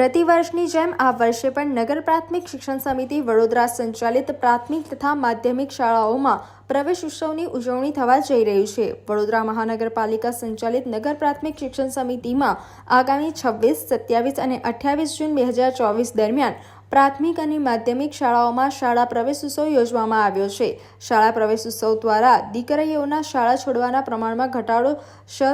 प्रतिवर्षની જેમ આ વર્ષે પણ નગર પ્રાથમિક શિક્ષણ સમિતિ વડોદરા સંચાલિત પ્રાથમિક તથા માધ્યમિક શાળાઓમાં પ્રવેશ ઉત્સવની ઉજવણી થવા જઈ રહી છે। વડોદરા મહાનગરપાલિકા સંચાલિત નગર પ્રાથમિક શિક્ષણ સમિતિમાં આગામી 26, 27 અને 28 જૂન 2024 દરમિયાન પ્રાથમિક અને માધ્યમિક શાળાઓમાં શાળા પ્રવેશ ઉત્સવ યોજવામાં આવ્યો છે। શાળા પ્રવેશ ઉત્સવ દ્વારા દીકરીઓના શાળા છોડવાના પ્રમાણમાં ઘટાડો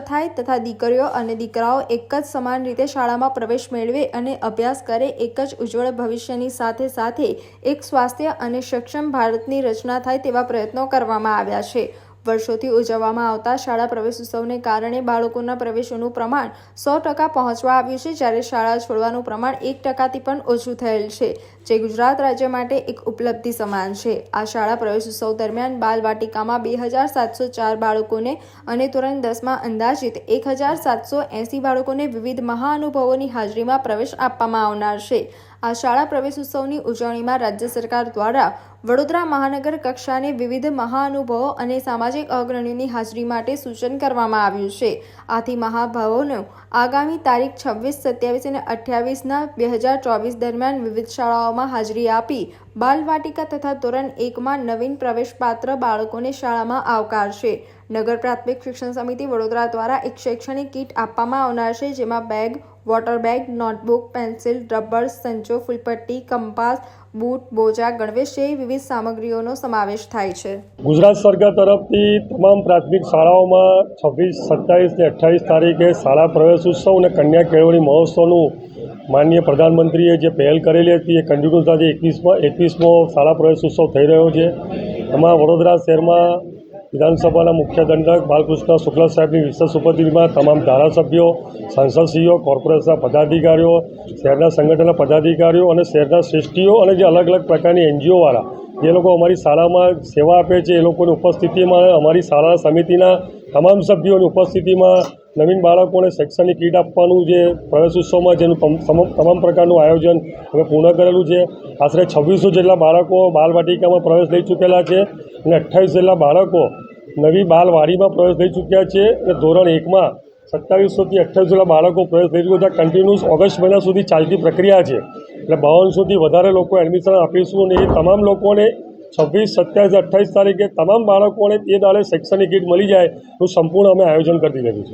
થાય તથા દીકરીઓ અને દીકરાઓ એક જ સમાન રીતે શાળામાં પ્રવેશ મેળવે અને અભ્યાસ કરે, એક જ ઉજ્જવળ ભવિષ્યની સાથે સાથે એક સ્વાસ્થ્ય અને સક્ષમ ભારતની રચના થાય તેવા પ્રયત્નો કરવામાં આવ્યા છે। વર્ષોથી ઉજવવામાં આવતા શાળા પ્રવેશ ઉત્સવને કારણે બાળકોના પ્રવેશોનું પ્રમાણ 100% પહોંચવા આવ્યું છે, જ્યારે શાળા છોડવાનું પ્રમાણ 1%થી પણ ઓછું થયેલ છે, જે ગુજરાત રાજ્ય માટે એક ઉપલબ્ધિ સમાન છે। આ શાળા પ્રવેશ ઉત્સવ દરમિયાન બાલવાટિકામાં 2704 બાળકોને અને ધોરણ 10માં અંદાજિત 1780 બાળકોને વિવિધ મહાનુભાવોની હાજરીમાં પ્રવેશ આપવામાં આવનાર છે। આ શાળા પ્રવેશ ઉત્સવની ઉજવણીમાં રાજ્ય સરકાર દ્વારા વડોદરા મહાનગર કક્ષાને વિવિધ મહાનુભાવો અને સામાજિક અગ્રણીઓની હાજરી માટે સૂચન કરવામાં આવ્યું છે। આથી મહાનુભાવોને આગામી તારીખ 26, 27 અને 28 2024 દરમિયાન વિવિધ શાળાઓમાં હાજરી આપી બાલવાટિકા તથા ધોરણ 1માં નવીન પ્રવેશપાત્ર બાળકોને શાળામાં આવકારશે। નગર પ્રાથમિક શિક્ષણ સમિતિ વડોદરા દ્વારા એક શૈક્ષણિક કીટ આપવામાં આવનાર છે, જેમાં bag, water bag, notebook, pencil, rubber, સંચો, ફૂલપટ્ટી, કંપાસ, બૂટ, બોજા, ગણવેશ જેવી વિવિધ સામગ્રીઓનો સમાવેશ થાય છે। ગુજરાત સરકાર તરફથી તમામ પ્રાથમિક શાળાઓમાં 26, 27 ને 28 તારીખે શાળા પ્રવેશ ઉત્સવ અને કન્યા કેળવણી મહોત્સવનું માનનીય પ્રધાનમંત્રીએ જે પહેલ કરેલી હતી એ કન્ટિન્યુઅસ આજે 21મો શાળા પ્રવેશ ઉત્સવ થઈ રહ્યો છે। એમાં વડોદરા શહેરમાં વિધાનસભાના મુખ્ય દંડક બાલકૃષ્ણ શુક્લા સાહેબની વિશેષ ઉપસ્થિતિમાં તમામ ધારાસભ્યો, સાંસદશ્રીઓ, કોર્પોરેશનના પદાધિકારીઓ, શહેરના સંગઠનના પદાધિકારીઓ અને શહેરના શ્રેષ્ઠીઓ અને જે અલગ અલગ પ્રકારની NGOવાળા જે લોકો અમારી શાળામાં સેવા આપે છે એ લોકોની ઉપસ્થિતિમાં અમારી શાળા સમિતિના તમામ સભ્યોની ઉપસ્થિતિમાં નવીન બાળકોને શૈક્ષણિક કીટ આપવાનું જે પ્રવેશ ઉત્સવમાં જેનું તમામ પ્રકારનું આયોજન અમે પૂર્ણ કરેલું છે। આશરે 2600 જેટલા બાળકો બાલવાટિકામાં પ્રવેશ લઈ ચૂકેલા છે અને 28 જેટલા બાળકો નવી બાલવાડીમાં પ્રવેશ લઈ ચૂક્યા છે અને ધોરણ 1માં 2700થી 28 જેટલા બાળકો પ્રવેશ લઈ ચૂક્યા છે। કન્ટિન્યુઅસ ઓગસ્ટ મહિના સુધી ચાલતી પ્રક્રિયા છે, એટલે 5200થી વધારે લોકો એડમિશન આપીશું અને એ તમામ લોકોને 26, 27, 28 તારીખે તમામ બાળકોને એ દાડે શૈક્ષણિક કીટ મળી જાય એવું સંપૂર્ણ અમે આયોજન કરી દીધું છે।